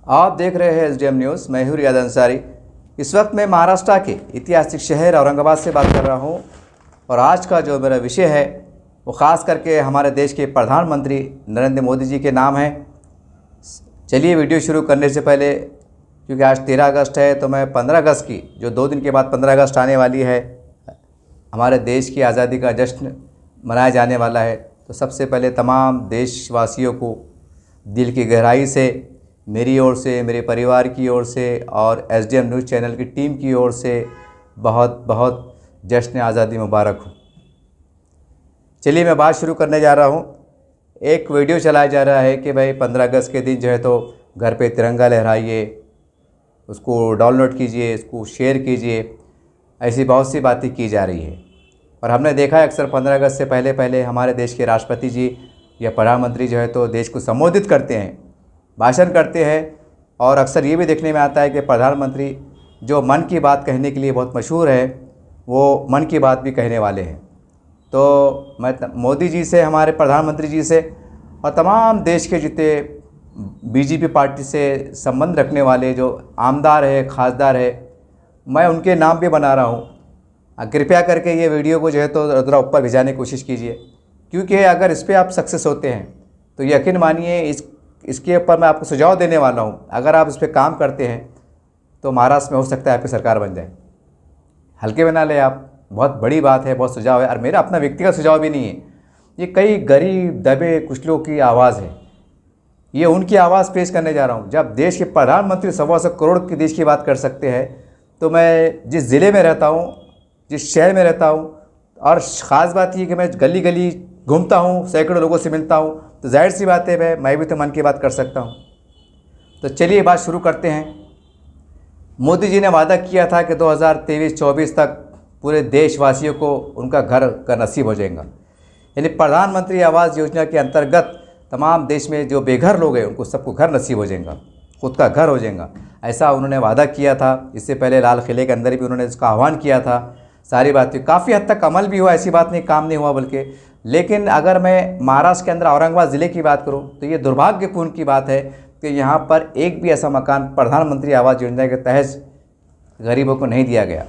आप देख रहे हैं एसडीएम न्यूज़। मैं हूं रियाद अंसारी। इस वक्त मैं महाराष्ट्र के ऐतिहासिक शहर औरंगाबाद से बात कर रहा हूं और आज का जो मेरा विषय है वो ख़ास करके हमारे देश के प्रधानमंत्री नरेंद्र मोदी जी के नाम है। चलिए वीडियो शुरू करने से पहले, क्योंकि आज 13 अगस्त है, तो मैं 15 अगस्त की, जो 2 दिन के बाद 15 अगस्त आने वाली है, हमारे देश की आज़ादी का जश्न मनाया जाने वाला है, तो सबसे पहले तमाम देशवासियों को दिल की गहराई से, मेरी ओर से, मेरे परिवार की ओर से और एसडीएम न्यूज़ चैनल की टीम की ओर से बहुत बहुत जश्न आज़ादी मुबारक हो। चलिए मैं बात शुरू करने जा रहा हूँ। एक वीडियो चलाया जा रहा है कि भाई 15 अगस्त के दिन जो है तो घर पे तिरंगा लहराइए, उसको डाउनलोड कीजिए, उसको शेयर कीजिए, ऐसी बहुत सी बातें की जा रही है। और हमने देखा है अक्सर 15 अगस्त से पहले पहले हमारे देश के राष्ट्रपति जी या प्रधानमंत्री जो है तो देश को संबोधित करते हैं, भाषण करते हैं, और अक्सर ये भी देखने में आता है कि प्रधानमंत्री जो मन की बात कहने के लिए बहुत मशहूर है, वो मन की बात भी कहने वाले हैं। तो मैं मोदी जी से, हमारे प्रधानमंत्री जी से और तमाम देश के जितने बीजेपी पार्टी से संबंध रखने वाले जो आमदार है, खासदार है, मैं उनके नाम भी बना रहा हूँ। कृपया करके ये वीडियो को जो है तो ज़रा ऊपर भिजाने की कोशिश कीजिए, क्योंकि अगर इस पर आप सक्सेस होते हैं तो यकीन मानिए इसके ऊपर मैं आपको सुझाव देने वाला हूँ। अगर आप इस पर काम करते हैं तो महाराष्ट्र में हो सकता है आपकी सरकार बन जाए। हल्के में ना ले आप, बहुत बड़ी बात है, बहुत सुझाव है, और मेरा अपना व्यक्तिगत सुझाव भी नहीं है। ये कई गरीब दबे कुछ लोगों की आवाज़ है, ये उनकी आवाज़ पेश करने जा रहा हूँ। जब देश के प्रधानमंत्री 125 करोड़ की देश की बात कर सकते हैं, तो मैं जिस ज़िले में रहता हूँ, जिस शहर में रहता हूँ, और ख़ास बात ये कि मैं गली गली घूमता हूँ, सैकड़ों लोगों से मिलता हूँ, तो जाहिर सी बात है मैं भी तो मन की बात कर सकता हूँ। तो चलिए बात शुरू करते हैं। मोदी जी ने वादा किया था कि 2023-24 तक पूरे देशवासियों को उनका घर का नसीब हो जाएगा। यानी प्रधानमंत्री आवास योजना के अंतर्गत तमाम देश में जो बेघर लोग हैं उनको सबको घर नसीब हो जाएगा, खुद का घर हो जाएगा, ऐसा उन्होंने वादा किया था। इससे पहले लाल किले के अंदर भी उन्होंने इसका आह्वान किया था। सारी बातें काफ़ी हद तक अमल भी हुआ, ऐसी बात नहीं काम नहीं हुआ बल्कि। लेकिन अगर मैं महाराष्ट्र के अंदर औरंगाबाद ज़िले की बात करूं तो ये दुर्भाग्यपूर्ण की बात है कि यहाँ पर एक भी ऐसा मकान प्रधानमंत्री आवास योजना के तहत गरीबों को नहीं दिया गया।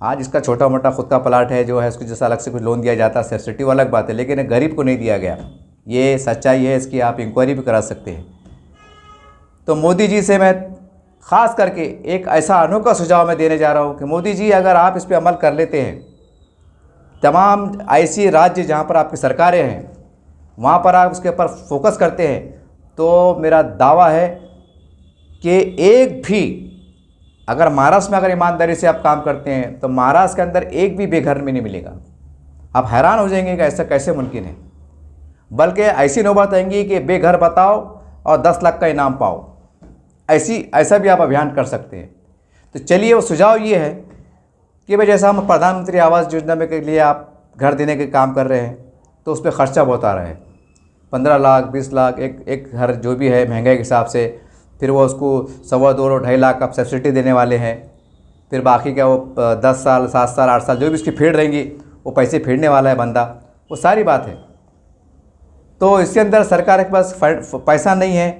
हाँ, जिसका छोटा मोटा खुद का प्लाट है जो है, उसको जैसा अलग से कुछ लोन दिया जाता है, सब्सिडी वो अलग बात है, लेकिन गरीब को नहीं दिया गया। ये सच्चाई है, इसकी आप इंक्वायरी भी करा सकते हैं। तो मोदी जी से मैं ख़ास करके एक ऐसा अनोखा सुझाव मैं देने जा रहा हूँ कि मोदी जी, अगर आप इस पर अमल कर लेते हैं, तमाम ऐसी राज्य जहाँ पर आपकी सरकारें हैं वहाँ पर आप उसके ऊपर फोकस करते हैं, तो मेरा दावा है कि एक भी, अगर महाराष्ट्र में अगर ईमानदारी से आप काम करते हैं तो महाराष्ट्र के अंदर एक भी बेघर में नहीं मिलेगा। आप हैरान हो जाएंगे कि ऐसा कैसे मुमकिन है। बल्कि ऐसी नौबत आएंगी कि बेघर बताओ और 10 लाख का इनाम पाओ, ऐसा भी आप अभियान कर सकते हैं। तो चलिए, वो सुझाव ये है कि भाई जैसा हम प्रधानमंत्री आवास योजना में के लिए आप घर देने के काम कर रहे हैं, तो उस पर ख़र्चा बहुत आ रहा है। 15 लाख 20 लाख एक घर जो भी है महंगाई के हिसाब से, फिर वो उसको 2.25 2.5 लाख आप सब्सिडी देने वाले हैं, फिर बाकी क्या वो 10 साल 7 साल 8 साल जो भी उसकी फेड रहेंगी वो पैसे फेडने वाला है बंदा, वो सारी बात है। तो इसके अंदर सरकार के पास पैसा नहीं है,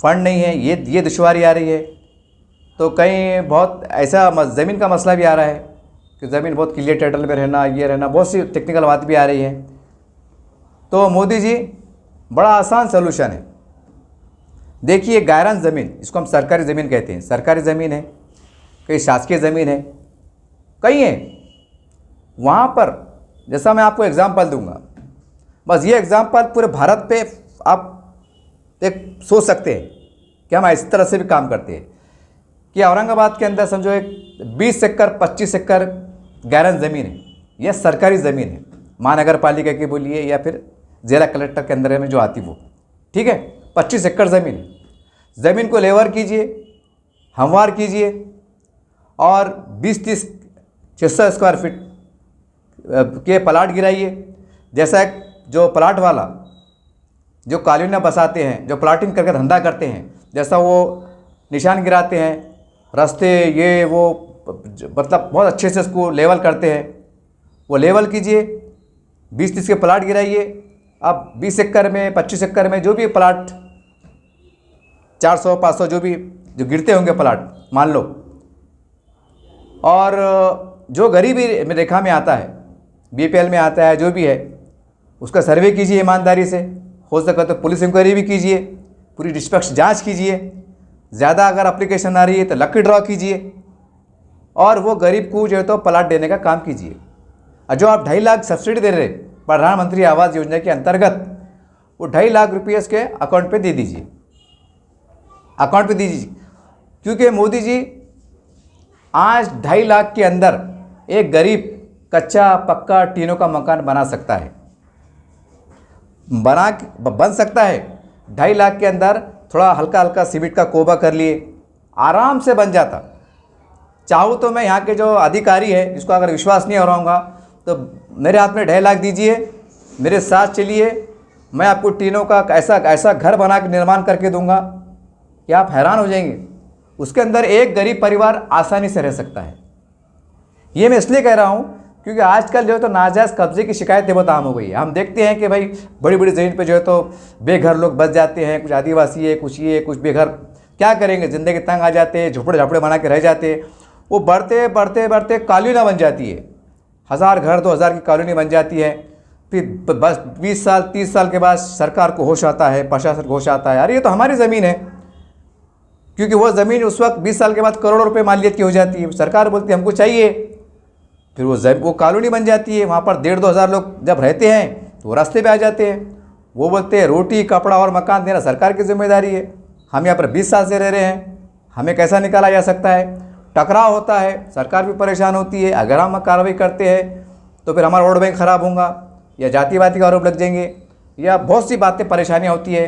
फंड नहीं है, ये दुश्वारी आ रही है। तो कहीं बहुत ऐसा ज़मीन का मसला भी आ रहा है कि ज़मीन बहुत क्लियर टाइटल में रहना, ये रहना, बहुत सी टेक्निकल बात भी आ रही है। तो मोदी जी, बड़ा आसान सोल्यूशन है। देखिए, गायरन ज़मीन, इसको हम सरकारी ज़मीन कहते हैं, सरकारी ज़मीन है, कहीं शासकीय ज़मीन है, कहीं है, वहाँ पर जैसा मैं आपको एग्जांपल दूंगा, बस ये एग्जांपल पूरे भारत पे आप एक सोच सकते हैं कि हम इस तरह से भी काम करते हैं कि औरंगाबाद के अंदर समझो एक 20 एकड़ 25 एकड़ गायरन ज़मीन है, यह सरकारी ज़मीन है, महानगर पालिका की बोलिए या फिर जिला कलेक्टर के अंदर में जो आती वो, ठीक है। 25 एकड़ ज़मीन, ज़मीन को लेवर कीजिए, हमवार कीजिए और 20-30 600 स्क्वायर फीट के प्लाट गिराइए। जैसा जो प्लाट वाला जो कॉलोनी बसाते हैं, जो प्लाटिंग करके धंधा करते हैं, जैसा वो निशान गिराते हैं, रास्ते ये वो, मतलब बहुत अच्छे से उसको लेवल करते हैं, वो लेवल कीजिए, 20-30 के प्लाट गिराइए। अब 20 एकड़ में 25 एकड़ में जो भी प्लाट 400-500 जो भी जो गिरते होंगे प्लाट मान लो, और जो गरीबी रेखा में आता है, बीपीएल में आता है, जो भी है, उसका सर्वे कीजिए ईमानदारी से, हो सके तो पुलिस इंक्वायरी भी कीजिए, पूरी निष्पक्ष जांच कीजिए, ज़्यादा अगर एप्लीकेशन आ रही है तो लकी ड्रॉ कीजिए, और वो गरीब को जो है तो प्लाट देने का काम कीजिए। और जो आप 2.5 लाख सब्सिडी दे रहे प्रधानमंत्री आवास योजना के अंतर्गत, वो 2.5 लाख रुपये उसके अकाउंट पे दे दीजिए, अकाउंट पे दीजिए, क्योंकि मोदी जी आज 2.5 लाख के अंदर एक गरीब कच्चा पक्का टीनों का मकान बना सकता है, बन सकता है 2.5 लाख के अंदर। थोड़ा हल्का हल्का सीमेंट का कोबा कर लिए, आराम से बन जाता। चाहूँ तो मैं यहाँ के जो अधिकारी है, जिसको अगर विश्वास नहीं हो रहा होगा, तो मेरे हाथ में 2.5 लाख दीजिए, मेरे साथ चलिए, मैं आपको टीनों का ऐसा घर बना के निर्माण करके दूंगा कि आप हैरान हो जाएंगे। उसके अंदर एक गरीब परिवार आसानी से रह सकता है। ये मैं इसलिए कह रहा हूँ क्योंकि आजकल जो है तो नाजायज़ कब्जे की शिकायतें बहुत आम हो गई है। हम देखते हैं कि भाई बड़ी बड़ी ज़मीन पे जो है तो बेघर लोग बस जाते हैं, कुछ आदिवासी है, कुछ ये, कुछ बेघर, क्या करेंगे, ज़िंदगी तंग आ जाते हैं, झोपड़े झापड़े बना के रह जाते हैं। वो बढ़ते बढ़ते बढ़ते कॉलोनी बन जाती है, 1000 घर 2000 की कॉलोनी बन जाती है। फिर बस 20 साल 30 साल के बाद सरकार को होश आता है, प्रशासन को होश आता है, अरे ये तो हमारी ज़मीन है, क्योंकि वो ज़मीन उस वक्त 20 साल के बाद करोड़ों रुपए मालियत की हो जाती है। सरकार बोलती है हमको चाहिए, फिर वो कॉलोनी बन जाती है। वहाँ पर 1,500-2 हज़ार लोग जब रहते हैं तो वो रास्ते पे आ जाते हैं। वो बोलते हैं रोटी कपड़ा और मकान देना सरकार की जिम्मेदारी है, हम यहाँ पर 20 साल से रह रहे हैं, हमें कैसा निकाला जा सकता है। टकराव होता है, सरकार भी परेशान होती है। अगर हम कार्रवाई करते हैं तो फिर हमारा वोट बैंक खराब होगा, या जातिवादी का आरोप लग जाएंगे, या बहुत सी बातें परेशानियाँ होती है।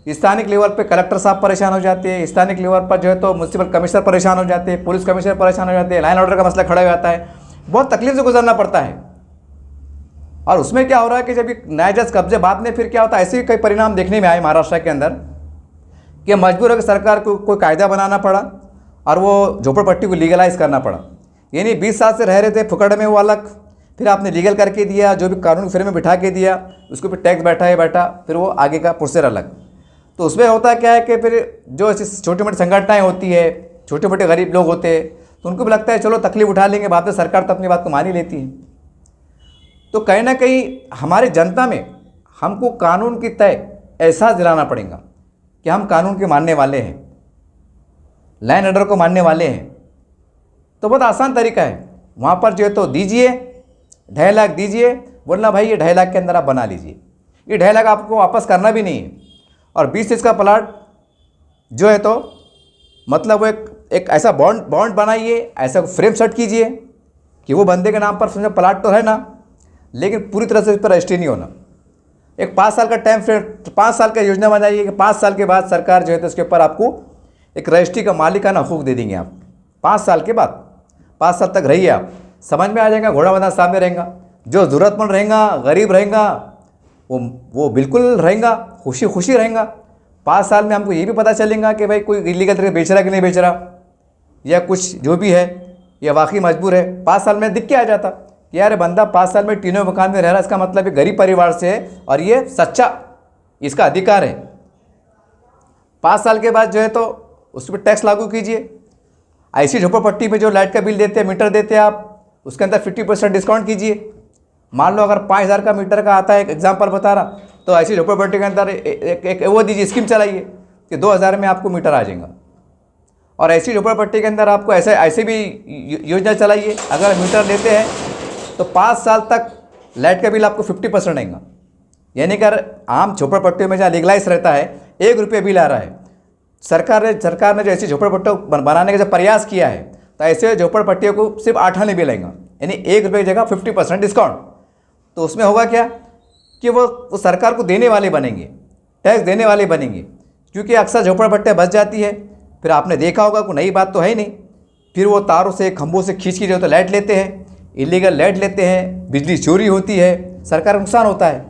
स्थानिक लेवल पे कलेक्टर साहब परेशान हो जाते हैं, स्थानिक लेवल पर जो है तो म्यूनसिपल कमिश्नर परेशान हो जाते हैं, पुलिस कमिश्नर परेशान हो जाते हैं, लाइन ऑर्डर का मसला खड़ा हो जाता है, बहुत तकलीफ से गुजरना पड़ता है। और उसमें क्या हो रहा है कि जब ये नाजायज़ कब्जे बाद में फिर क्या होता है, ऐसे ही कई परिणाम देखने में आए महाराष्ट्र के अंदर कि मजबूर होकर सरकार को कोई कायदा बनाना पड़ा और वो झोपड़पट्टी को लीगलाइज करना पड़ा। यानी 20 साल से रह रहे थे फुकड़ में वो अलग, फिर आपने लीगल करके दिया, जो भी कानून फ्रेम में बिठा के दिया, उसके ऊपर टैक्स बैठा है बैठा, फिर वो आगे का प्रोसेसर अलग। तो उसमें होता क्या है कि फिर जो छोटी मोटी संगठनाएँ होती है, छोटे मोटे गरीब लोग होते हैं, तो उनको भी लगता है चलो तकलीफ उठा लेंगे, बाद में सरकार तो अपनी बात को मान ही लेती है। तो कहीं ना कहीं हमारे जनता में हमको कानून की तय एहसास दिलाना पड़ेगा कि हम कानून के मानने वाले हैं, लाइन ऑर्डर को मानने वाले हैं। तो बहुत आसान तरीका है, वहाँ पर जो है तो दीजिए, 2.5 लाख दीजिए, बोलना भाई ये 2.5 लाख के अंदर आप बना लीजिए। ये 2.5 लाख आपको वापस करना भी नहीं है, और 20 चीज़ का प्लाट जो है तो मतलब वो एक ऐसा बॉन्ड बनाइए, ऐसा फ्रेम सेट कीजिए कि वो बंदे के नाम पर समझो प्लाट तो है ना, लेकिन पूरी तरह से इस पर रजिस्ट्री नहीं होना। एक 5 साल का टाइम फ्रेम, 5 साल का योजना बनाइए कि 5 साल के बाद सरकार जो है तो इसके ऊपर आपको एक रजिस्ट्री का मालिकाना हुकूक दे देंगे आप। 5 साल के बाद 5 साल तक रहिए आप, समझ में आ जाएगा, घोड़ा बंधा सामने रहेगा, जो ज़रूरतमंद रहेगा, गरीब रहेगा, वो बिल्कुल रहेगा, खुशी खुशी रहेगा। 5 साल में हमको ये भी पता चलेगा कि भाई कोई इलीगल तरीके बेच रहा कि नहीं बेच रहा, या कुछ जो भी है या वाकई मजबूर है। 5 साल में दिख के आ जाता कि यार बंदा 5 साल में टीनों मकान में रह रहा है, इसका मतलब ये गरीब परिवार से है और ये सच्चा, इसका अधिकार है। 5 साल के बाद जो है तो उस पर टैक्स लागू कीजिए। ऐसी झोपड़पट्टी में जो लाइट का बिल देते हैं, मीटर देते हैं आप, उसके अंदर 50% डिस्काउंट कीजिए। मान लो अगर 5000 का मीटर का आता है, एक एग्जाम्पल बता रहा, तो ऐसी झोपड़पट्टी के अंदर एक वो दीजिए, स्कीम चलाइए कि 2000 में आपको मीटर आ जाएगा। और ऐसी झोपड़पट्टी के अंदर आपको ऐसे भी योजना चलाइए, अगर मीटर लेते हैं तो 5 साल तक लाइट का बिल आपको 50% आएगा। यानी कि आम झोपड़पट्टियों में जहाँ लीगलाइज रहता है 1 रुपये बिल आ रहा है, सरकार ने जो ऐसी झोपड़पट्टियों बनाने का जब प्रयास किया है, तो ऐसे झोपड़पट्टियों को सिर्फ 8 आने बिल आएगा, यानी 1 रुपये की जगह 50% डिस्काउंट। तो उसमें होगा क्या कि वो सरकार को देने वाले बनेंगे, टैक्स देने वाले बनेंगे, क्योंकि अक्सर झोपड़पट्टियाँ बच जाती है। फिर आपने देखा होगा, कोई नई बात तो है नहीं, फिर वो तारों से खंभों से खींच के जो तो लाइट लेते हैं, इलीगल लाइट लेते हैं, बिजली चोरी होती है, सरकार को नुकसान होता है।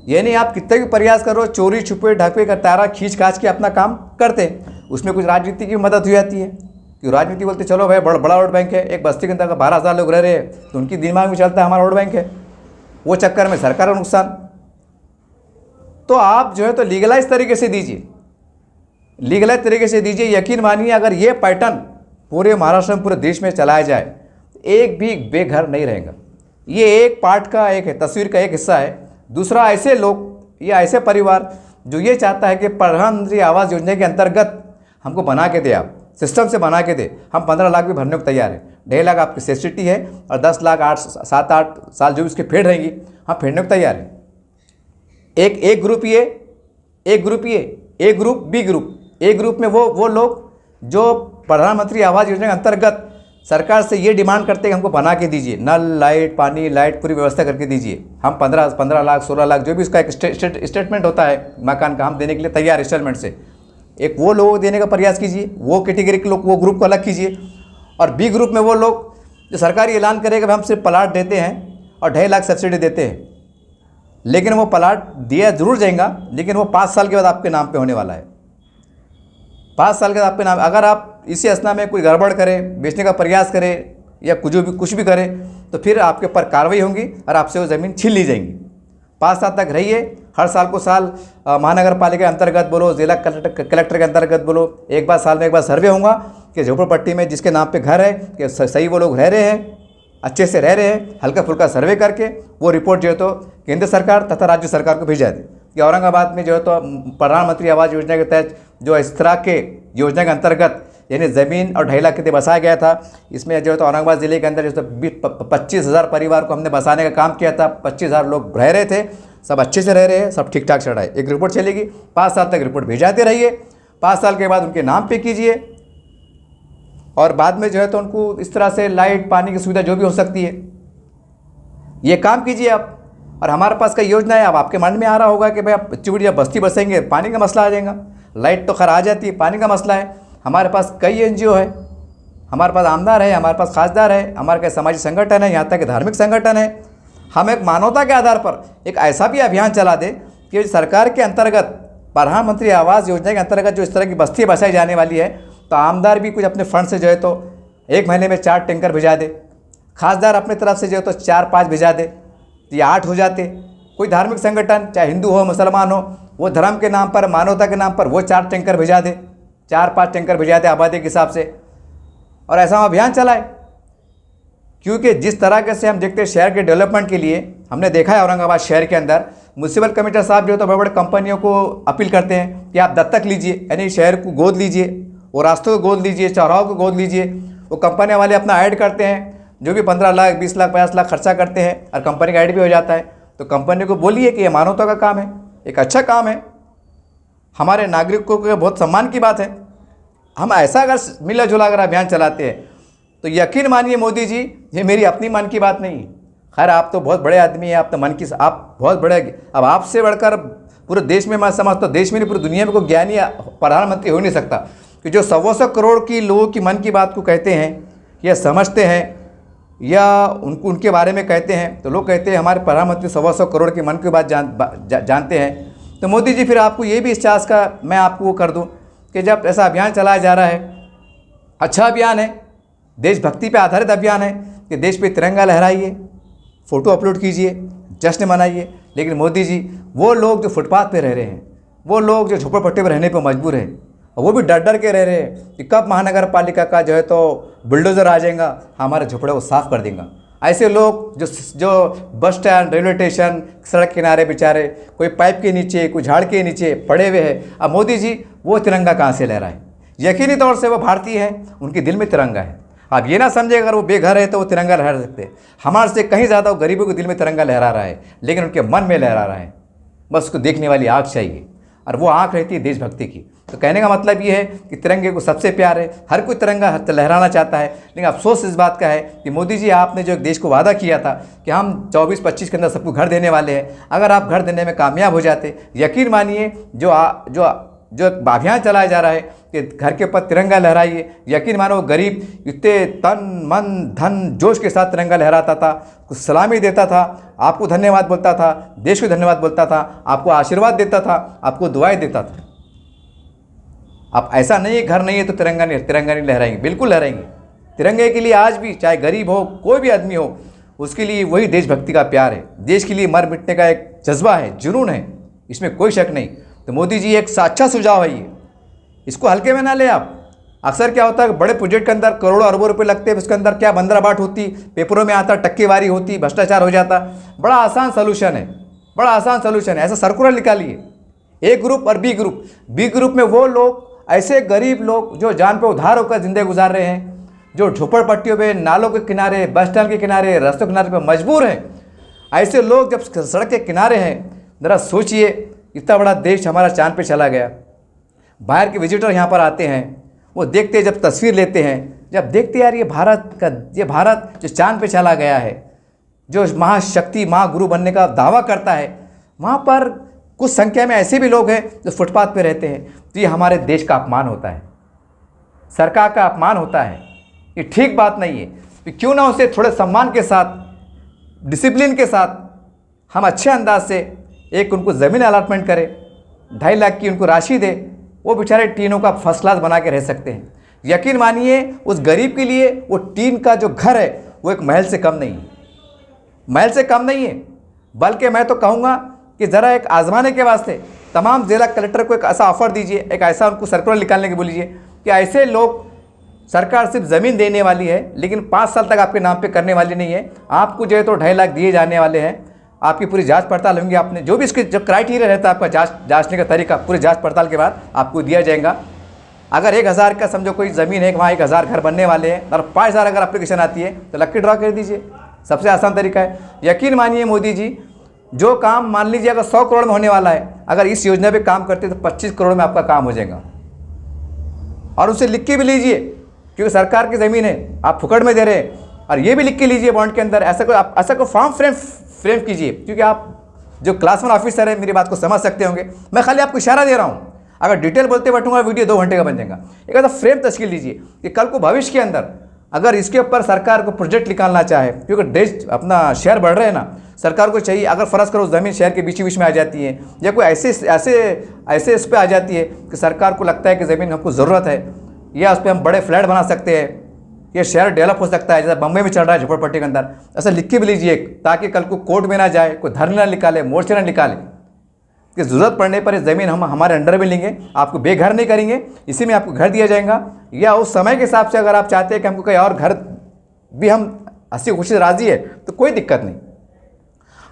यानी आप कितने भी प्रयास करो, चोरी छुपे ढाके का तारा खींच खाच के अपना काम करते हैं। उसमें कुछ राजनीति की मदद हो जाती है कि राजनीति बोलते चलो भाई बड़ा वोट बैंक है, एक बस्ती के अंदर 12,000 लोग रह रहे हैं, तो उनकी दिमाग में चलता है हमारा वोट बैंक है, वो चक्कर में सरकार का नुकसान। तो आप जो है तो लीगलाइज तरीके से दीजिए, लीगलाइज तरीके से दीजिए। यकीन मानिए अगर ये पैटर्न पूरे महाराष्ट्र में, पूरे देश में चलाया जाए, एक भी बेघर नहीं रहेगा। ये एक पार्ट का, एक तस्वीर का एक हिस्सा है। दूसरा, ऐसे लोग या ऐसे परिवार जो ये चाहता है कि प्रधानमंत्री आवास योजना के अंतर्गत हमको बना के दे, आप सिस्टम से बना के दे, हम 15 लाख भी भरने को तैयार हैं। 1.5 लाख आपकी सब्सिडी है और 10 लाख 7-8 साल जो भी उसके फेड रहेंगी, हम फेडने को तैयार हैं। एक ग्रुप ये, एक ग्रुप ये, एक ग्रुप बी ग्रुप। ए ग्रुप में वो लोग जो प्रधानमंत्री आवास योजना के अंतर्गत सरकार से ये डिमांड करते हैं कि हमको बना के दीजिए, नल, लाइट, पानी, लाइट पूरी व्यवस्था करके दीजिए, हम 15 लाख 16 लाख जो भी उसका एक स्टेटमेंट होता है मकान का, हम देने के लिए तैयार इंस्टॉलमेंट से। एक वो लोग देने का प्रयास कीजिए, वो कैटेगरी के लोग, वो ग्रुप को अलग कीजिए। और बी ग्रुप में वो लोग जो सरकारी ऐलान करेगा कि हम सिर्फ प्लाट देते हैं और 2.5 लाख सब्सिडी देते हैं, लेकिन वो प्लाट दिया जरूर जाएगा, लेकिन वो 5 साल के बाद आपके नाम पे होने वाला है। 5 साल के बाद आपके नाम, अगर आप इसी असना में कोई गड़बड़ करें, बेचने का प्रयास करें या कुछ भी करें, तो फिर आपके ऊपर कार्रवाई होगी और आपसे वो ज़मीन छीन ली जाएंगी। 5 साल तक रहिए, हर साल को साल महानगर पालिका के अंतर्गत बोलो, जिला कलेक्टर के अंतर्गत बोलो, एक बार साल में एक बार सर्वे होगा कि झोपड़पट्टी में जिसके नाम पे घर है कि सही वो लोग रह रहे हैं, अच्छे से रह रहे हैं। हल्का फुल्का सर्वे करके वो रिपोर्ट जो है तो केंद्र सरकार तथा राज्य सरकार को भेजा दे कि औरंगाबाद में जो है तो प्रधानमंत्री आवास योजना के तहत जो इस तरह के योजना के अंतर्गत यानी ज़मीन और 2.5 लाख के लिए बसाया गया था, इसमें जो है तो औरंगाबाद ज़िले के अंदर जो 25,000 परिवार को हमने बसाने का काम किया था। 25,000 लोग रह रहे थे, सब अच्छे से रह रहे हैं, सब ठीक ठाक चल रहा है। एक रिपोर्ट चलेगी, 5 साल तक रिपोर्ट भेजाते रहिए, 5 साल के बाद उनके नाम पे कीजिए और बाद में जो है तो उनको इस तरह से लाइट, पानी की सुविधा जो भी हो सकती है ये काम कीजिए आप। और हमारे पास कई योजना है। अब आपके मन में आ रहा होगा कि भाई आप चिड़ी जब बस्ती बसेंगे पानी का मसला आ जाएगा, लाइट तो खैर आ जाती है, पानी का मसला है। हमारे पास कई NGO है, हमारे पास आमदार है, हमारे पास खासदार है, हमारे कई सामाजिक संगठन है, यहाँ तक कि धार्मिक संगठन है। हम एक मानवता के आधार पर एक ऐसा भी अभियान चला दें कि सरकार के अंतर्गत प्रधानमंत्री आवास योजना के अंतर्गत जो इस तरह की बस्ती बसाई जाने वाली है, तो आमदार भी कुछ अपने फंड से जो है तो 1 महीने में 4 टैंकर भिजा दे, खासदार अपने तरफ से जो है तो 4-5 भिजा दे, तो ये 8 हो जाते। कोई धार्मिक संगठन चाहे हिंदू हो मुसलमान हो, वो धर्म के नाम पर, मानवता के नाम पर वो 4 टैंकर भिजा दे, 4-5 टैंकर भिजा दे आबादी के हिसाब से, और ऐसा हम अभियान चलाए। क्योंकि जिस तरह से हम देखते हैं शहर के डेवलपमेंट के लिए, हमने देखा है औरंगाबाद शहर के अंदर म्यूनसिपल कमिश्नर साहब जो है तो बड़े बड़े कंपनियों को अपील करते हैं कि आप दत्तक लीजिए, यानी शहर को गोद लीजिए, वो रास्तों को गोद लीजिए, चौराहों को गोद लीजिए। वो कंपनियां वाले अपना ऐड करते हैं, जो भी 15 लाख 20 लाख 50 लाख खर्चा करते हैं और कंपनी का ऐड भी हो जाता है। तो कंपनी को बोलिए कि ये मानवता का काम है, एक अच्छा काम है, हमारे नागरिकों के बहुत सम्मान की बात है। हम ऐसा अगर मिला जुला अगर अभियान चलाते हैं तो यकीन मानिए मोदी जी, ये मेरी अपनी मन की बात नहीं। खैर आप तो बहुत बड़े आदमी हैं, आप तो मन की, आप बहुत बड़े, अब आपसे बढ़कर पूरे देश में मैं समझता हूँ, देश में नहीं पूरी दुनिया में कोई ज्ञानी प्रधानमंत्री हो नहीं सकता कि जो 125 करोड़ की लोगों की मन की बात को कहते हैं या समझते हैं या उनके बारे में कहते हैं। तो लोग कहते हैं हमारे प्रधानमंत्री 125 करोड़ की मन की बात जानते हैं। तो मोदी जी फिर आपको ये भी इस चांस का मैं आपको वो कर दूं कि जब ऐसा अभियान चलाया जा रहा है, अच्छा अभियान है, देशभक्ति पे आधारित अभियान है कि देश पे तिरंगा लहराइए, फ़ोटो अपलोड कीजिए, जश्न मनाइए। लेकिन मोदी जी, वो लोग जो फुटपाथ पे रह रहे हैं, वो लोग जो झोपड़पट्टी में रहने पे मजबूर हैं, और वो भी डर डर के रह रहे हैं कि कब महानगर पालिका का जो है तो बुलडोज़र आ जाएगा, हमारे झोपड़े को साफ़ कर देगा। ऐसे लोग जो बस स्टैंड, रेलवे स्टेशन, सड़क किनारे बेचारे कोई पाइप के नीचे, कोई झाड़ के नीचे पड़े हुए हैं। अब मोदी जी वो तिरंगा कहाँ से लहराए? यकीनी तौर से वो भारतीय हैं, उनके दिल में तिरंगा है। आप ये ना समझे अगर वो बेघर है तो वो तिरंगा लहरा सकते। हमारे से कहीं ज़्यादा वो गरीबों के दिल में तिरंगा लहरा रहा है, लेकिन उनके मन में लहरा रहा है। बस उसको देखने वाली आँख चाहिए, और वो आँख रहती है देशभक्ति की। तो कहने का मतलब ये है कि तिरंगे को सबसे प्यार है, हर कोई तिरंगा लहराना चाहता है। लेकिन अफसोस इस बात का है कि मोदी जी, आपने जो देश को वादा किया था कि हम 24-25 के अंदर सबको घर देने वाले हैं, अगर आप घर देने में कामयाब हो जाते, यकीन मानिए जो अभियान चलाया जा रहा है कि घर के ऊपर तिरंगा लहराइए, यकीन मानो गरीब इतने तन मन धन जोश के साथ तिरंगा लहराता था, कुछ सलामी देता था, आपको धन्यवाद बोलता था, देश को धन्यवाद बोलता था, आपको आशीर्वाद देता था, आपको दुआएं देता था। अब ऐसा नहीं है घर नहीं है तो तिरंगा नहीं लहराएंगे, बिल्कुल लहराएंगे। तिरंगे के लिए आज भी चाहे गरीब हो, कोई भी आदमी हो, उसके लिए वही देशभक्ति का प्यार है, देश के लिए मर मिटने का एक जज्बा है, जुनून है, इसमें कोई शक नहीं। तो मोदी जी एक अच्छा सुझाव है इसको हल्के में ना ले आप। अक्सर क्या होता है, बड़े प्रोजेक्ट के अंदर करोड़ों अरबों रुपए लगते हैं, उसके अंदर क्या बंदराबाट होती, पेपरों में आता, टक्केवारी होती, भ्रष्टाचार हो जाता। बड़ा आसान सोल्यूशन है, बड़ा आसान सोल्यूशन है। ऐसा सर्कुलर निकालिए, ए ग्रुप और बी ग्रुप। बी ग्रुप में वो लोग, ऐसे गरीब लोग जो जान पे उधार होकर जिंदगी गुजार रहे हैं, जो झोपड़पट्टियों पे, नालों के किनारे, बस स्टैंड के किनारे, रास्तों के किनारे पे मजबूर हैं, ऐसे लोग जब सड़क के किनारे हैं, ज़रा सोचिए, इतना बड़ा देश हमारा चांद पे चला गया। बाहर के विजिटर यहाँ पर आते हैं, वो देखते हैं, जब तस्वीर लेते हैं, जब देखते हैं यार ये भारत जो चांद पे चला गया है, जो महाशक्ति महागुरु बनने का दावा करता है, वहाँ पर कुछ संख्या में ऐसे भी लोग हैं जो फुटपाथ पे रहते हैं। तो ये हमारे देश का अपमान होता है, सरकार का अपमान होता है। ये ठीक बात नहीं है। तो क्यों ना उसे थोड़े सम्मान के साथ, डिसिप्लिन के साथ हम अच्छे अंदाज से एक उनको ज़मीन अलॉटमेंट करें, 2.5 लाख की उनको राशि दे, वो बेचारे टीनों का फर्स्ट क्लास बना के रह सकते हैं। यकीन मानिए उस गरीब के लिए वो टीन का जो घर है वो एक महल से कम नहीं है, महल से कम नहीं है। बल्कि मैं तो कहूँगा कि ज़रा एक आजमाने के वास्ते तमाम ज़िला कलेक्टर को एक ऐसा ऑफ़र दीजिए, एक ऐसा उनको सर्कुलर निकालने के बोलिए कि ऐसे लोग, सरकार सिर्फ ज़मीन देने वाली है लेकिन 5 साल तक आपके नाम पे करने वाली नहीं है। आपको जो है तो 2.5 लाख दिए जाने वाले हैं, आपकी पूरी जांच पड़ताल होंगी, आपने जो भी इसके जो क्राइटेरिया रहता है आपका जांचने का तरीका, पूरी जांच पड़ताल के बाद आपको दिया जाएगा। अगर 1,000 का समझो कोई ज़मीन है, वहाँ 1,000 घर बनने वाले हैं और 5,000 अगर एप्लीकेशन आती है तो लक्की ड्रॉ कर दीजिए। सबसे आसान तरीका है। यकीन मानिए मोदी जी, जो काम मान लीजिए अगर 100 करोड़ में होने वाला है, अगर इस योजना पे काम करते तो 25 करोड़ में आपका काम हो जाएगा। और उसे लिख के भी लीजिए, क्योंकि सरकार की ज़मीन है, आप फुकड़ में दे रहे हैं। और ये भी लिख के लीजिए बॉन्ड के अंदर, ऐसा कोई फॉर्म फ्रेम कीजिए, क्योंकि आप जो क्लास 1 ऑफिसर है मेरी बात को समझ सकते होंगे। मैं खाली आपको इशारा दे रहा हूँ, अगर डिटेल बोलते बैठूंगा वीडियो 2 घंटे का बन जाएगा। एक ऐसा फ्रेम तश्कील लीजिए कि कल को भविष्य के अंदर अगर इसके ऊपर सरकार को प्रोजेक्ट निकालना चाहे, क्योंकि देश अपना शहर बढ़ रहे हैं ना, सरकार को चाहिए, अगर फ़र्ज़ करो ज़मीन शहर के बीच में आ जाती है या कोई ऐसे इस पर आ जाती है कि सरकार को लगता है कि ज़मीन हमको ज़रूरत है, या उस पर हम बड़े फ्लैट बना सकते हैं, ये शहर डेवलप हो सकता है, जैसा बम्बई में चल रहा है झोपड़पट्टी के अंदर, ऐसा लिख के भी लीजिए ताकि कल को कोर्ट में ना जाए, कोई धरने ना निकाले, मोर्चे ना निकाले, कि ज़रूरत पड़ने पर ये ज़मीन हम हमारे अंडर में लेंगे, आपको बेघर नहीं करेंगे, इसी में आपको घर दिया जाएगा। या उस समय के हिसाब से अगर आप चाहते हैं कि हमको कोई और घर भी हम हंसी खुशी से राज़ी है तो कोई दिक्कत नहीं।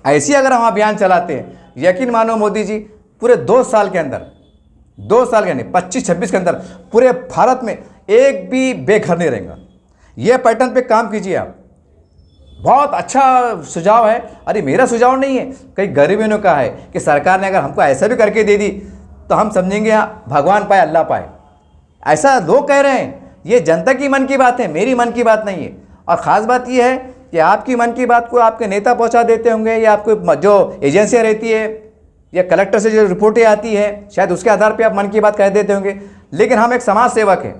ऐसी अगर हम अभियान चलाते हैं, यकीन मानो मोदी जी, पूरे 2 साल के अंदर, 2 साल के नहीं 25-26 के अंदर पूरे भारत में एक भी बेघर नहीं रहेगा। ये पैटर्न पे काम कीजिए आप। बहुत अच्छा सुझाव है। अरे मेरा सुझाव नहीं है, कई गरीबों ने कहा है कि सरकार ने अगर हमको ऐसा भी करके दे दी तो हम समझेंगे भगवान पाए अल्लाह पाए। ऐसा लोग कह रहे हैं। ये जनता की मन की बात है, मेरी मन की बात नहीं है। और ख़ास बात यह है कि आपकी मन की बात को आपके नेता पहुंचा देते होंगे, या आपको जो एजेंसियाँ रहती है या कलेक्टर से जो रिपोर्टें आती है, शायद उसके आधार पर आप मन की बात कह देते होंगे। लेकिन हम एक समाज सेवक हैं,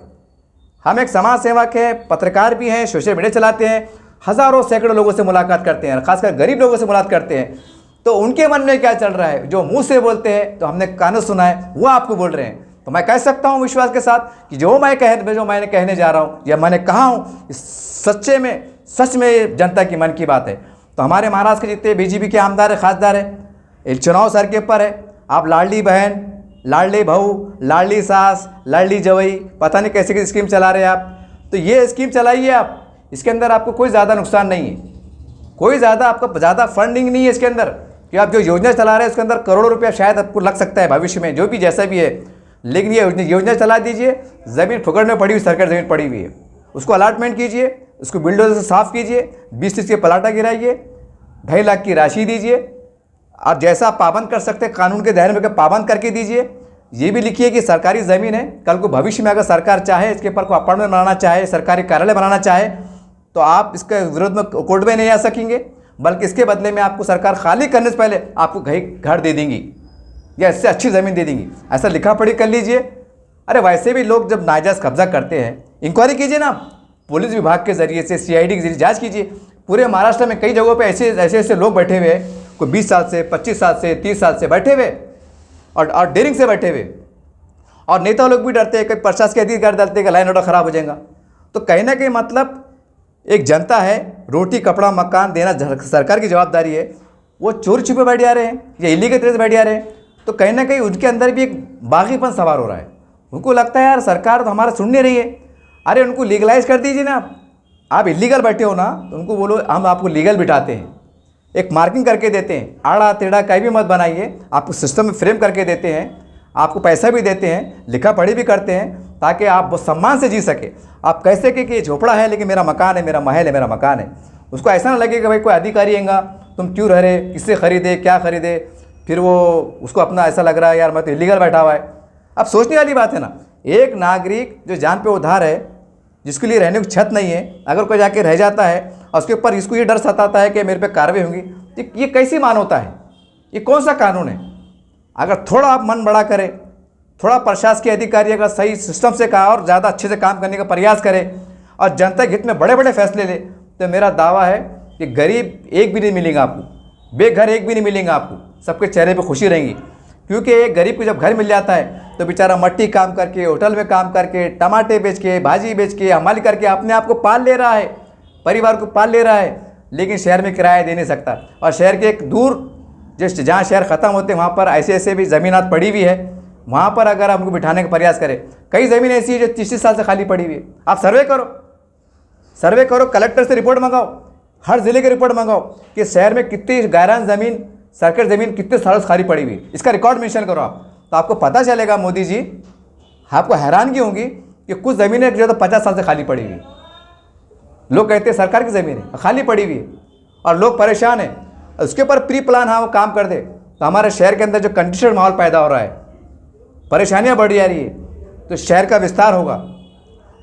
हम एक समाज सेवक हैं, पत्रकार भी हैं, सोशल मीडिया चलाते हैं, हज़ारों सैकड़ों लोगों से मुलाकात करते हैं, खासकर गरीब लोगों से मुलाकात करते हैं। तो उनके मन में क्या चल रहा है, जो मुंह से बोलते हैं तो हमने कानों सुना है, वो आपको बोल रहे हैं। तो मैं कह सकता हूँ विश्वास के साथ कि जो मैंने कहने जा रहा हूँ या मैंने कहा हूँ, सच में जनता की मन की बात है। तो हमारे महाराष्ट्र के जितने बीजेपी के आमदार है, खासदार है, चुनाव सर के ऊपर है। आप लाडली बहन, लाडली बहू, लाडली सास, लाडली जवई, पता नहीं कैसे कैसी स्कीम चला रहे हैं आप। तो ये स्कीम चलाइए आप, इसके अंदर आपको कोई ज़्यादा नुकसान नहीं है, कोई आपका ज़्यादा फंडिंग नहीं है इसके अंदर, कि आप जो योजना चला रहे हैं उसके अंदर करोड़ों रुपया शायद आपको लग सकता है भविष्य में, जो भी जैसा भी है। लेकिन ये योजना चला दीजिए, ज़मीन फुकड़ में पड़ी हुई, सरकारी ज़मीन पड़ी हुई है, उसको अलाटमेंट कीजिए, उसको बिल्डर से साफ़ कीजिए, 20-30 के प्लाटा गिराइए, 2.5 लाख की राशि दीजिए, और जैसा आप पाबंद कर सकते हैं कानून के दायरे में पाबंद करके दीजिए। ये भी लिखिए कि सरकारी ज़मीन है, कल को भविष्य में अगर सरकार चाहे इसके ऊपर कोई अपार्टमेंट बनाना चाहे, सरकारी कार्यालय बनाना चाहे, तो आप इसके विरोध में कोर्ट में नहीं आ सकेंगे, बल्कि इसके बदले में आपको सरकार खाली करने से पहले आपको घर दे देंगी या इससे अच्छी ज़मीन दे देंगी। ऐसा लिखा पढ़ी कर लीजिए। अरे वैसे भी लोग जब नाजायज़ कब्जा करते हैं, इंक्वायरी कीजिए ना, पुलिस विभाग के ज़रिए से, CID के जरिए जाँच कीजिए। पूरे महाराष्ट्र में कई जगहों पर ऐसे लोग बैठे हुए हैं, कोई 20 साल से, 25 साल से, 30 साल से बैठे हुए और डेरिंग से बैठे हुए। और नेता लोग भी डरते हैं कि प्रशासन के अधिकारी डरते हैं कि लाइन ऑर्डर ख़राब हो जाएगा। तो कहीं ना कहीं मतलब एक जनता है, रोटी कपड़ा मकान देना सरकार की जवाबदारी है, वो चोर छुपे बैठ जा रहे हैं या इलीगल तरह से बैठ जा रहे हैं। तो कहीं ना कहीं उनके अंदर भी एक बागीपन सवार हो रहा है, उनको लगता है यार सरकार तो हमारा सुन नहीं रही है। अरे उनको लीगलाइज कर दीजिए ना। आप इलीगल बैठे हो ना, तो उनको बोलो हम आपको लीगल बिठाते हैं, एक मार्किंग करके देते हैं, आड़ा टेढ़ा कहीं भी मत बनाइए, आपको सिस्टम में फ्रेम करके देते हैं, आपको पैसा भी देते हैं, लिखा पढ़ी भी करते हैं, ताकि आप वो सम्मान से जी सके। आप कैसे कि ये झोपड़ा है लेकिन मेरा मकान है, मेरा महल है, मेरा मकान है। उसको ऐसा ना लगे कि भाई कोई अधिकारी हैगा, तुम क्यों रह रहे, किससे खरीदे, क्या खरीदे, फिर वो उसको अपना ऐसा लग रहा है यार मैं तो इलीगल बैठा हुआ है। अब सोचने वाली बात है ना, एक नागरिक जो जान पे उधार है, जिसके लिए रहने को छत नहीं है, अगर कोई जाके रह जाता है और उसके ऊपर इसको ये डर सताता है कि मेरे पे कार्रवाई होंगी, तो ये कैसी मानवता है? ये कौन सा कानून है? अगर थोड़ा आप मन बड़ा करें, थोड़ा प्रशासकीय अधिकारी अगर सही सिस्टम से कहा और ज़्यादा अच्छे से काम करने का प्रयास करे और जनता के हित में बड़े बड़े फैसले ले, तो मेरा दावा है कि गरीब एक भी नहीं मिलेगा आपको, बेघर एक भी नहीं मिलेंगे आपको, सबके चेहरे पे खुशी रहेंगी। क्योंकि एक गरीब को जब घर मिल जाता है तो बेचारा मट्टी काम करके, होटल में काम करके, टमाटे बेच के, भाजी बेच के, हमाली करके अपने आप को पाल ले रहा है, परिवार को पाल ले रहा है, लेकिन शहर में किराया दे नहीं सकता। और शहर के एक दूर जिस जहाँ शहर ख़त्म होते हैं वहाँ पर ऐसे ऐसे भी ज़मीनात पड़ी हुई है, वहाँ पर अगर आप उनको बिठाने का प्रयास करें, कई ज़मीन ऐसी है जो 30 साल से खाली पड़ी हुई है। आप सर्वे करो, कलेक्टर से रिपोर्ट मंगाओ, हर ज़िले की रिपोर्ट मंगाओ कि शहर में कितनी गायरान ज़मीन, सरकारी ज़मीन कितने सालों से खाली पड़ी हुई, इसका रिकॉर्ड मेंशन करो आप, तो आपको पता चलेगा मोदी जी, आपको हैरानगी होगी कि कुछ ज़मीनें जो तो 50 साल से खाली पड़ी हुई, लोग कहते हैं सरकार की ज़मीन है, खाली पड़ी हुई है और लोग परेशान हैं। उसके ऊपर प्री प्लान हाँ वो काम कर दे तो हमारे शहर के अंदर जो कंडीशन माहौल पैदा हो रहा है, परेशानियाँ बढ़ जा रही है, तो शहर का विस्तार होगा,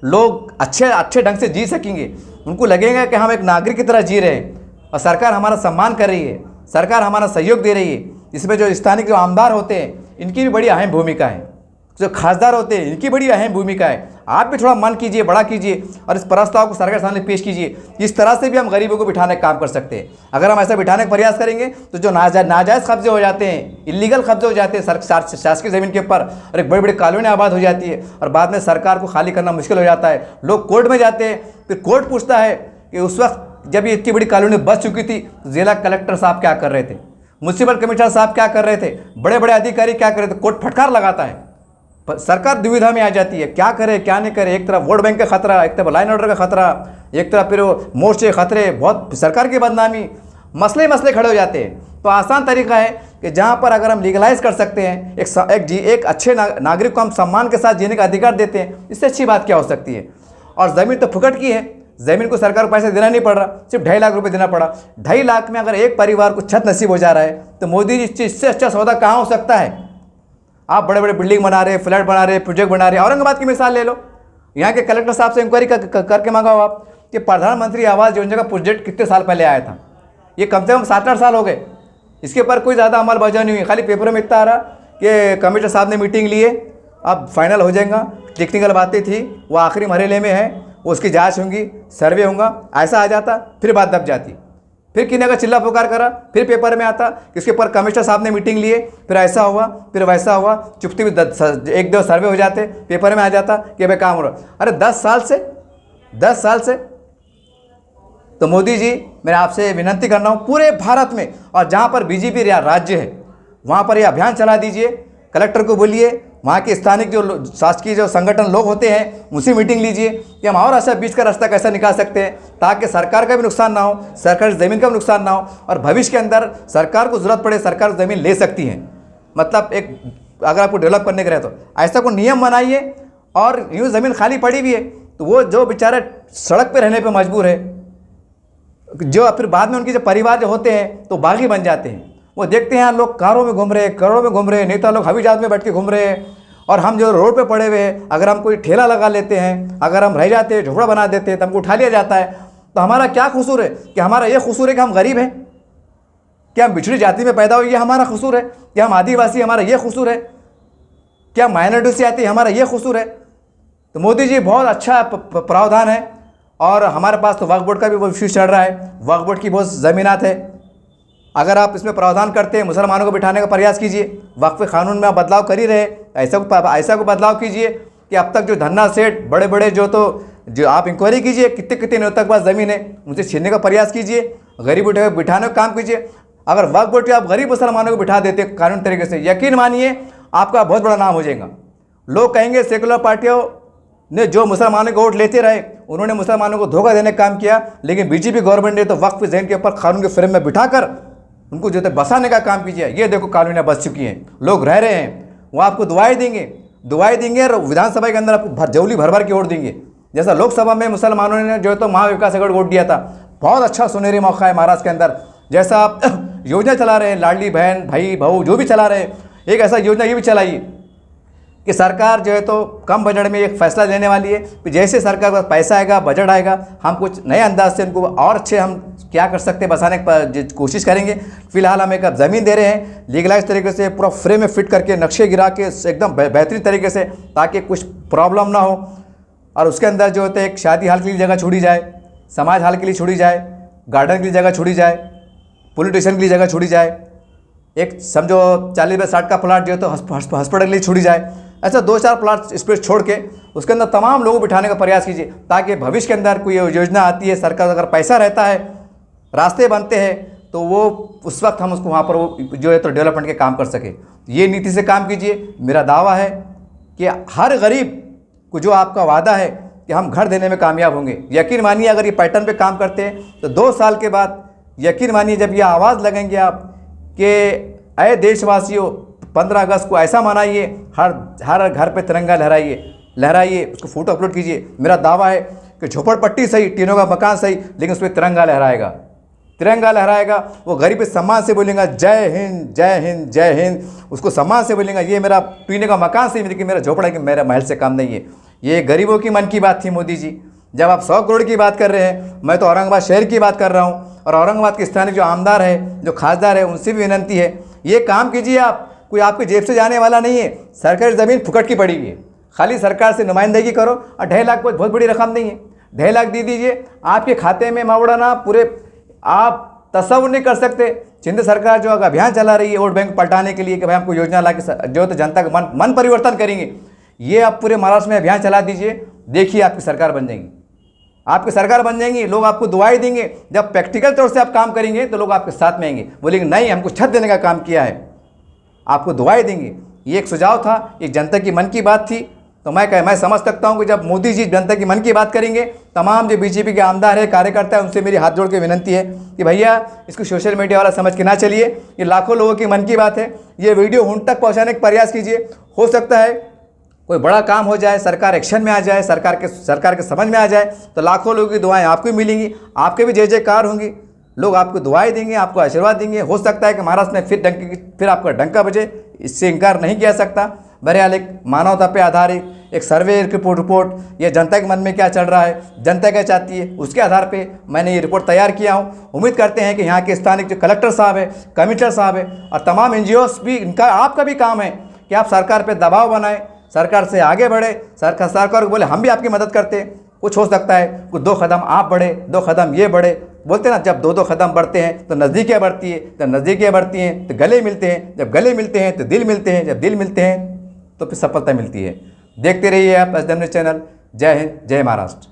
लोग अच्छे ढंग से जी सकेंगे, उनको लगेगा कि हम एक नागरिक की तरह जी रहे हैं और सरकार हमारा सम्मान कर रही है, सरकार हमारा सहयोग दे रही है। इसमें जो स्थानीय जो आमदार होते हैं इनकी भी बड़ी अहम भूमिका है, जो खासदार होते हैं इनकी बड़ी अहम भूमिका है। आप भी थोड़ा मन कीजिए, बड़ा कीजिए और इस प्रस्ताव को सरकार सामने पेश कीजिए। इस तरह से भी हम गरीबों को बिठाने का काम कर सकते हैं। अगर हम ऐसा बिठाने का प्रयास करेंगे तो जो नाजायज़ कब्जे हो जाते हैं, इलीगल कब्जे हो जाते हैं शासकीय ज़मीन के ऊपर, और एक बड़ी बड़ी कॉलोनी आबाद हो जाती है और बाद में सरकार को खाली करना मुश्किल हो जाता है। लोग कोर्ट में जाते हैं, फिर कोर्ट पूछता है कि उस वक्त जब ये इतनी बड़ी कॉलोनी बच चुकी थी, जिला कलेक्टर साहब क्या कर रहे थे, म्यूनसिपल कमिश्नर साहब क्या कर रहे थे, बड़े बड़े अधिकारी क्या कर रहे थे। कोर्ट फटकार लगाता है, सरकार दुविधा में आ जाती है, क्या करे क्या नहीं करे। एक तरफ वोट बैंक का खतरा, एक तरफ लाइन ऑर्डर का खतरा, एक तरफ फिर मोर्चे खतरे, बहुत सरकार की बदनामी, मसले खड़े हो जाते हैं। तो आसान तरीका है कि जहाँ पर अगर हम लीगलाइज कर सकते हैं, एक अच्छे नागरिक को हम सम्मान के साथ जीने का अधिकार देते हैं, इससे अच्छी बात क्या हो सकती है। और ज़मीन तो फुकट की है, ज़मीन को सरकार को पैसे देना नहीं पड़ रहा, सिर्फ 2.5 लाख रुपए देना पड़ा। 2.5 लाख में अगर एक परिवार को छत नसीब हो जा रहा है तो मोदी जी इससे अच्छा सौदा कहाँ हो सकता है। आप बड़े बड़े बिल्डिंग बना रहे, फ्लैट बना रहे, प्रोजेक्ट बना रहे। औरंगाबाद की मिसाल ले लो, यहाँ के कलेक्टर साहब से इंक्वायरी करके मंगाओ आप कि प्रधानमंत्री आवास योजना का प्रोजेक्ट कितने साल पहले आया था। ये कम से कम 7-8 साल हो गए, इसके ऊपर कोई ज़्यादा अमल बजा नहीं हुई। खाली पेपर में इतना आ रहा कि कमिश्नर साहब ने मीटिंग लिए, अब फाइनल हो जाएगा, टेक्निकल बातें थी, वो आखिरी मरहले में है, उसकी जाँच होंगी, सर्वे होगा, ऐसा आ जाता, फिर बात दब जाती। फिर किन्हीं का चिल्ला पुकार करा, फिर पेपर में आता, इसके ऊपर कमिश्नर साहब ने मीटिंग लिए, फिर ऐसा हुआ, फिर वैसा हुआ, चुपती भी 1-2 सर्वे हो जाते, पेपर में आ जाता कि भाई काम हो रहा। अरे 10 साल से तो मोदी जी मैं आपसे विनती कर रहा हूँ, पूरे भारत में और जहाँ पर बीजेपी राज्य है वहाँ पर ये अभियान चला दीजिए। कलेक्टर को बोलिए, वहाँ के स्थानिक जो शासकीय जो संगठन लोग होते हैं उनसे मीटिंग लीजिए कि हम और ऐसा बीच का रास्ता कैसा निकाल सकते हैं ताकि सरकार का भी नुकसान ना हो, सरकारी ज़मीन का भी नुकसान ना हो, और भविष्य के अंदर सरकार को ज़रूरत पड़े सरकार ज़मीन ले सकती है। मतलब एक अगर आपको डेवलप करने के रहे तो ऐसा कोई नियम बनाइए। और यूँ ज़मीन खाली पड़ी हुई है तो वो जो बेचारे सड़क पर रहने पर मजबूर है, जो फिर बाद में उनके जो परिवार जो होते हैं तो बागी बन जाते हैं। वो देखते हैं यहाँ लोग कारों में घूम रहे हैं, करोड़ों में घूम रहे हैं, नेता लोग हवाई जहाज में बैठ के घूम रहे हैं, और हम जो रोड पे पड़े हुए हैं, अगर हम कोई ठेला लगा लेते हैं, अगर हम रह जाते हैं, झोपड़ा बना देते हैं तो हमको उठा लिया जाता है। तो हमारा क्या कसूर है? कि हमारा ये कसूर है कि हम गरीब हैं? क्या हम पिछड़ी जाति में पैदा हुए ये हमारा कसूर है? क्या हम आदिवासी हमारा ये कसूर है? क्या माइनॉरिटी से आती है हमारा ये कसूर है? तो मोदी जी बहुत अच्छा प्रावधान है। और हमारे पास तो वक्फ बोर्ड का भी वो इश्यू चल रहा है, वक्फ बोर्ड की बहुत ज़मीनात है। अगर आप इसमें प्रावधान करते हैं, मुसलमानों को बिठाने का प्रयास कीजिए, वक्फ कानून में आप बदलाव कर ही रहे, ऐसा को बदलाव कीजिए कि अब तक जो धन्ना सेठ बड़े बड़े जो आप इंक्वायरी कीजिए कितने न्यूनतम के पास ज़मीन है उनसे छीनने का प्रयास कीजिए, गरीब बिठाने का काम कीजिए। अगर वक्फ बोर्ड आप गरीब मुसलमानों को बिठा देते कानून तरीके से, यकीन मानिए आपका बहुत बड़ा नाम हो जाएगा। लोग कहेंगे सेकुलर पार्टियों ने जो मुसलमानों को वोट लेते रहे उन्होंने मुसलमानों को धोखा देने का काम किया, लेकिन बीजेपी गवर्नमेंट ने तो वक्फ ज़हन के ऊपर कानून के फ्रेम में बिठाकर उनको जो है बसाने का काम कीजिए। ये देखो कॉलोनियाँ बस चुकी हैं, लोग रह रहे हैं, वो आपको दुआएं देंगे और विधानसभा के अंदर आपको जौली भर भर के वोट देंगे। जैसा लोकसभा में मुसलमानों ने जो है तो महाविकास अघाड़ी वोट दिया था, बहुत अच्छा सुनहरी मौका है महाराष्ट्र के अंदर। जैसा आप योजना चला रहे हैं, लाडली बहन भाई बहू जो भी चला रहे हैं, एक ऐसा योजना ये भी चलाइए कि सरकार जो है तो कम बजट में एक फैसला लेने वाली है कि जैसे सरकार का पैसा आएगा, बजट आएगा, हम कुछ नए अंदाज से उनको और अच्छे हम क्या कर सकते हैं बसाने की कोशिश करेंगे। फिलहाल हम एक ज़मीन दे रहे हैं लीगलाइज तरीके से, पूरा फ्रेम में फिट करके नक्शे गिरा के एकदम बेहतरीन तरीके से, ताकि कुछ प्रॉब्लम ना हो। और उसके अंदर जो होता है एक शादी हाल के लिए जगह छोड़ी जाए, समाज हाल के लिए छोड़ी जाए, गार्डन के लिए जगह छोड़ी जाए, पुलिस स्टेशन के लिए जगह छोड़ी जाए, एक समझो 40 बाय 60 का प्लाट जो है तो हॉस्पिटल के लिए छोड़ी जाए। ऐसा 2-4 प्लाट स्पेस छोड़ के उसके अंदर तमाम लोगों को बिठाने का प्रयास कीजिए, ताकि भविष्य के अंदर कोई योजना आती है, सरकार अगर पैसा रहता है, रास्ते बनते हैं, तो वो उस वक्त हम उसको वहाँ पर वो जो है तो डेवलपमेंट के काम कर सके। ये नीति से काम कीजिए। मेरा दावा है कि हर गरीब को जो आपका वादा है कि हम घर देने में कामयाब होंगे, यकीन मानिए अगर ये पैटर्न पे काम करते हैं तो 2 साल के बाद यकीन मानिए जब ये आवाज़ लगेंगे आप कि अय देशवासियों 15 अगस्त को ऐसा मनाइए, हर घर पे तिरंगा लहराइए, उसको फोटो अपलोड कीजिए। मेरा दावा है कि झोपड़पट्टी सही, टीनों का मकान सही, लेकिन उस पर तिरंगा लहराएगा। वो गरीब पे सम्मान से बोलेगा जय हिंद जय हिंद जय हिंद, उसको सम्मान से बोलेगा ये मेरा पीने का मकान सही, लेकिन मेरा झोपड़ा कि मेरा महल से काम नहीं है। ये गरीबों की मन की बात थी मोदी जी। जब आप 100 करोड़ की बात कर रहे हैं, मैं तो औरंगाबाद शहर की बात कर रहा हूँ, और औरंगाबाद के स्थानीय जो आमदार है, जो खासदार है, उनसे भी विनंती है ये काम कीजिए। आप कोई आपकी जेब से जाने वाला नहीं है, सरकारी ज़मीन फुकट की पड़ी हुई है, खाली सरकार से नुमाइंदगी करो। और 2.5 लाख बहुत बड़ी रकम नहीं है, 2.5 लाख दे दीजिए, आपके खाते में मावड़ाना पूरे आप तस्वुर नहीं कर सकते। सिंध सरकार जो अभियान चला रही है वोट बैंक पलटाने के लिए कि भाई हमको योजना ला के जो तो जनता का मन परिवर्तन करेंगे, ये आप पूरे महाराष्ट्र में अभियान चला दीजिए, देखिए आपकी सरकार बन जाएंगी, लोग आपको दुआएं देंगे। जब प्रैक्टिकल तौर से आप काम करेंगे तो लोग आपके साथ में आएंगे, बोलेंगे नहीं हमको छत देने का काम किया है, आपको दुआएं देंगे। ये एक सुझाव था, एक जनता की मन की बात थी। तो मैं समझ सकता हूँ कि जब मोदी जी जनता की मन की बात करेंगे, तमाम जो बीजेपी के आमदार है, कार्यकर्ता है, उनसे मेरी हाथ जोड़ के विनंती है कि भैया इसको सोशल मीडिया वाला समझ के ना चलिए, ये लाखों लोगों की मन की बात है, ये वीडियो उन तक पहुँचाने का प्रयास कीजिए। हो सकता है कोई बड़ा काम हो जाए, सरकार एक्शन में आ जाए, सरकार के समझ में आ जाए, तो लाखों लोगों की दुआएं आपको भी मिलेंगी, आपके भी जय जयकार होंगी, लोग आपको दुआएं देंगे, आपको आशीर्वाद देंगे। हो सकता है कि महाराष्ट्र में फिर आपका डंका बजे, इससे इनकार नहीं किया सकता। बहरहाल एक मानवता पे आधारित एक सर्वे रिपोर्ट, ये जनता के मन में क्या चल रहा है, जनता क्या चाहती है, उसके आधार पे मैंने ये रिपोर्ट तैयार किया हूँ। उम्मीद करते हैं कि यहाँ के स्थानिक जो कलेक्टर साहब है, कमिश्नर साहब है और तमाम NGOs भी, इनका आपका भी काम है कि आप सरकार पर दबाव बनाएं, सरकार से आगे बढ़े, सरकार को बोले हम भी आपकी मदद करते हैं। कुछ हो सकता है कुछ 2 कदम आप बढ़े, 2 कदम ये बढ़े, बोलते ना जब 2-2 कदम बढ़ते हैं तो नज़दीकियाँ बढ़ती है, जब नज़दीकियाँ बढ़ती हैं तो गले मिलते हैं, जब गले मिलते हैं तो दिल मिलते हैं, जब दिल मिलते हैं तो फिर सफलता मिलती है। देखते रहिए आप SDM न्यूज़ चैनल। जय हिंद, जय महाराष्ट्र।